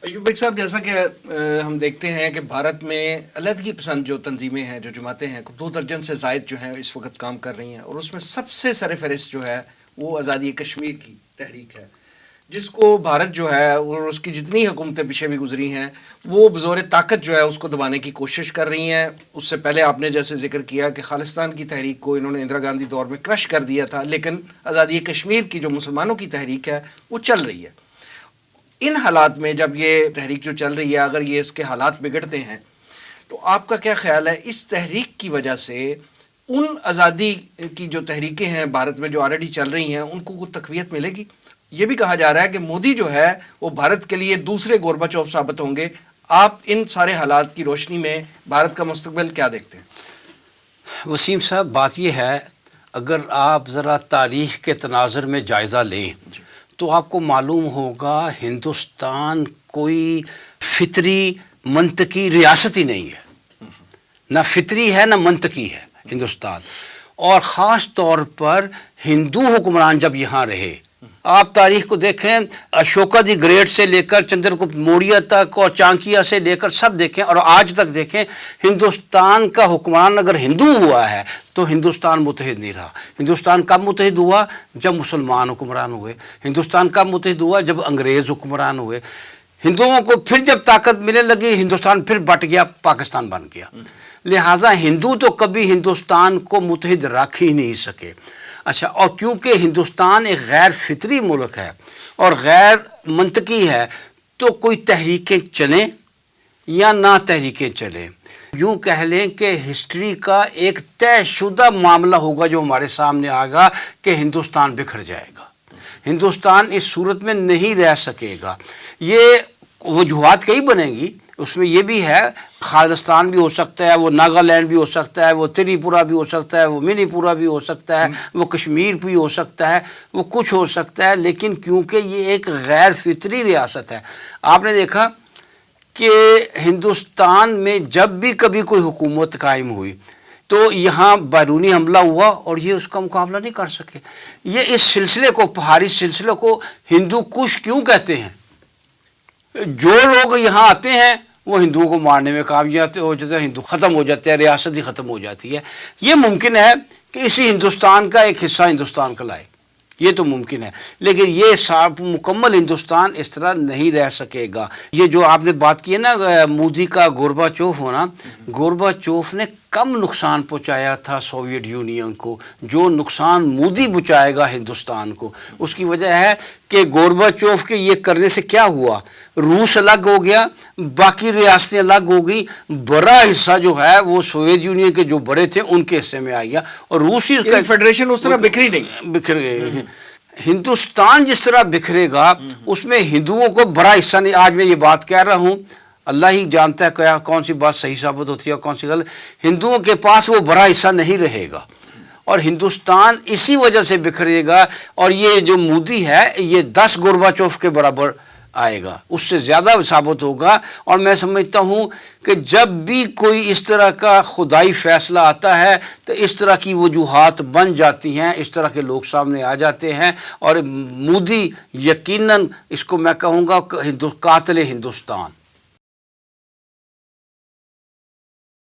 Ayub bag صاحب، جیسا کہ ہم دیکھتے ہیں کہ بھارت میں علیحدگی پسند جو تنظیمیں ہیں، جو جماعتیں ہیں، 2 درجن سے زائد جو ہیں اس وقت کام کر رہی ہیں، اور اس میں سب سے سر فہرست جو ہے وہ آزادی کشمیر کی تحریک ہے، جس کو بھارت جو ہے اور اس کی جتنی حکومتیں پیچھے بھی گزری ہیں وہ بزور طاقت جو ہے اس کو دبانے کی کوشش کر رہی ہیں۔ اس سے پہلے آپ نے جیسے ذکر کیا کہ خالصتان کی تحریک کو انہوں نے اندرا گاندھی دور میں کرش کر دیا تھا، لیکن آزادی کشمیر کی جو مسلمانوں کی تحریک ہے وہ چل رہی ہے۔ ان حالات میں جب یہ تحریک جو چل رہی ہے، اگر یہ اس کے حالات بگڑتے ہیں تو آپ کا کیا خیال ہے اس تحریک کی وجہ سے ان آزادی کی جو تحریکیں ہیں بھارت میں جو آلریڈی چل رہی ہیں ان کو کوئی تقویت ملے گی؟ یہ بھی کہا جا رہا ہے کہ مودی جو ہے وہ بھارت کے لیے دوسرے گورباچوف ثابت ہوں گے۔ آپ ان سارے حالات کی روشنی میں بھارت کا مستقبل کیا دیکھتے ہیں؟ وسیم صاحب، بات یہ ہے، اگر آپ ذرا تاریخ کے تناظر میں جائزہ لیں تو آپ کو معلوم ہوگا ہندوستان کوئی فطری منطقی ریاست ہی نہیں ہے، نہ فطری ہے نہ منطقی ہے ہندوستان، اور خاص طور پر ہندو حکمران جب یہاں رہے۔ آپ تاریخ کو دیکھیں، اشوکا دی گریٹ سے لے کر چندر گپت موریہ تک اور چانکیہ سے لے کر سب دیکھیں، اور آج تک دیکھیں، ہندوستان کا حکمران اگر ہندو ہوا ہے تو ہندوستان متحد نہیں رہا۔ ہندوستان کب متحد ہوا؟ جب مسلمان حکمران ہوئے۔ ہندوستان کب متحد ہوا؟ جب انگریز حکمران ہوئے۔ ہندوؤں کو پھر جب طاقت ملنے لگی، ہندوستان پھر بٹ گیا، پاکستان بن گیا۔ لہٰذا ہندو تو کبھی ہندوستان کو متحد رکھ ہی نہیں سکے۔ اچھا، اور کیونکہ ہندوستان ایک غیر فطری ملک ہے اور غیر منطقی ہے، تو کوئی تحریکیں چلیں یا نہ تحریکیں چلیں، یوں کہہ لیں کہ ہسٹری کا ایک طے شدہ معاملہ ہوگا جو ہمارے سامنے آئے گا کہ ہندوستان بکھر جائے گا، ہندوستان اس صورت میں نہیں رہ سکے گا۔ یہ وجوہات کئی بنیں گی، اس میں یہ بھی ہے خالستان بھی ہو سکتا ہے، وہ ناگالینڈ بھی ہو سکتا ہے، وہ تریپورہ بھی ہو سکتا ہے، وہ منی پورہ بھی ہو سکتا ہے، وہ کشمیر بھی ہو سکتا ہے، وہ کچھ ہو سکتا ہے، لیکن کیونکہ یہ ایک غیر فطری ریاست ہے۔ آپ نے دیکھا کہ ہندوستان میں جب بھی کبھی کوئی حکومت قائم ہوئی تو یہاں بیرونی حملہ ہوا اور یہ اس کا مقابلہ نہیں کر سکے۔ یہ اس سلسلے کو، پہاڑی سلسلے کو ہندو کش کیوں کہتے ہیں؟ جو لوگ یہاں آتے ہیں وہ ہندوؤں کو مارنے میں کامیاب ہو جاتے ہیں، ہندو ختم ہو جاتے ہیں، ریاست ہی ختم ہو جاتی ہے۔ یہ ممکن ہے کہ اسی ہندوستان کا ایک حصہ ہندوستان کا لائے، یہ تو ممکن ہے، لیکن یہ مکمل ہندوستان اس طرح نہیں رہ سکے گا۔ یہ جو آپ نے بات کی ہے نا مودی کا گورباچوف ہونا، گورباچوف نے کم نقصان پہنچایا تھا سوویت یونین کو، جو نقصان مودی پہنچائے گا ہندوستان کو۔ اس کی وجہ ہے کہ گورباچوف کے یہ کرنے سے کیا ہوا، روس الگ ہو گیا، باقی ریاستیں الگ ہو گئی، بڑا حصہ جو ہے وہ سوویت یونین کے جو بڑے تھے ان کے حصے میں آ گیا، اور روسی فیڈریشن اس طرح بکھری نہیں، بکھر گئے۔ ہندوستان جس طرح بکھرے گا اس میں ہندوؤں کو بڑا حصہ نہیں۔ آج میں یہ بات کہہ رہا ہوں، اللہ ہی جانتا ہے کیا کون سی بات صحیح ثابت ہوتی ہے اور کون سی غلط۔ ہندوؤں کے پاس وہ بڑا حصہ نہیں رہے گا اور ہندوستان اسی وجہ سے بکھرے گا، اور یہ جو مودی ہے یہ 10 گورباچوف کے برابر آئے گا، اس سے زیادہ ثابت ہوگا۔ اور میں سمجھتا ہوں کہ جب بھی کوئی اس طرح کا خدائی فیصلہ آتا ہے تو اس طرح کی وجوہات بن جاتی ہیں، اس طرح کے لوگ سامنے آ جاتے ہیں، اور مودی یقیناً اس کو میں کہوں گا قاتل ہندوستان۔